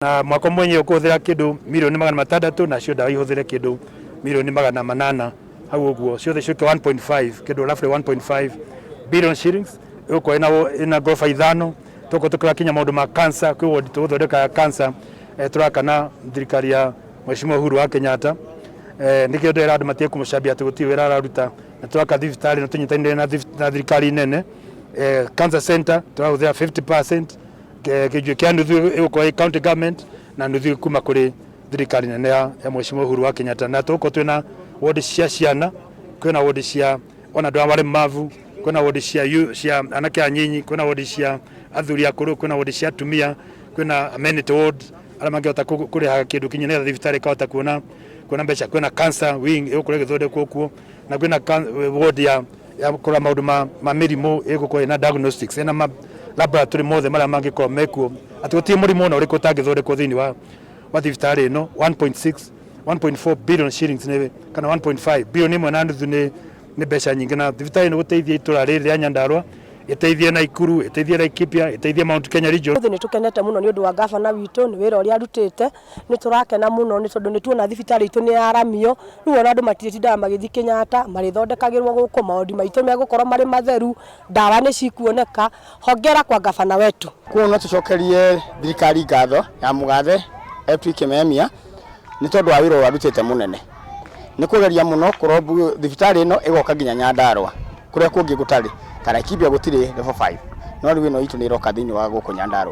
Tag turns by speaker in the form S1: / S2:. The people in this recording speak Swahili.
S1: Na mwako mwenye ukuthira kindu milioni 600 na cio dawa ihuthire kindu milioni 800 hau uguo ciothe ciuke 1.5 kindu roughly 1.5 billion shillings uko ina gorofa ithano tuko tukira kinya maundu ma cancer kwi ward tuthondeka cancer turakana thirikari ya Mheshimiwa Uhuru wa Kenyatta nikio ndera andu matie kumucambia tuguti wira araruta na turaka thibitari na tunyitaine na thirikari nene cancer center turahuthira 50% kijue kia nuthu uko county government na nuthu kuma kuri thirikari nene ya Mheshimiwa Uhuru wa Kenyatta na tuko twina ward cia ciana kwina ward cia ona ndu abare mavu kwina ward cia anake anyinyi kwina ward cia athuri akuru kwina ward cia tumia kwina amenity ward ala mangehota kuriha kindu kinyene thibitari kahota kuona mbeca kwina cancer wing ikure githondekwo kuo na kwina ward ya kura maundu ma mirimo iguko ina diagnostics ina laboratory mothe mara mangiko mekuo atutie murimo na uriko tangithondekwo thini wa thibitari ino 1.4 billion shillings ne kana 1.5 billion imwe na nuthu ni mbeca nyingi na thibitari ino guteithia itura riri ya Nyandarua iteithie na Ikuru iteithie na Laikipia iteithie Mount Kenya region.
S2: Ni tukenete muno ni undu wa gavana witu ni wira uri arutite ni turakena muno ni tondu ni tuona thibitari itu ni aramio riu ona andu matitindaga magithi Kenyatta marithondekagirwo guku maudi maitu megukorwo mari matheru dawa ni cikuoneka hongera kwa gavana wetu
S3: kuona tucokerie thirikari ngatho ya mugathe Epi Kimemia ni tondu wa wira arutite munene ni kugeria muno kurobu thibitari ino igoka nginya Nyandarua kuria kungi gutari kana Laikipia gutire level 5 no riu ino itu ni iroka thini wa guku Nyandarua.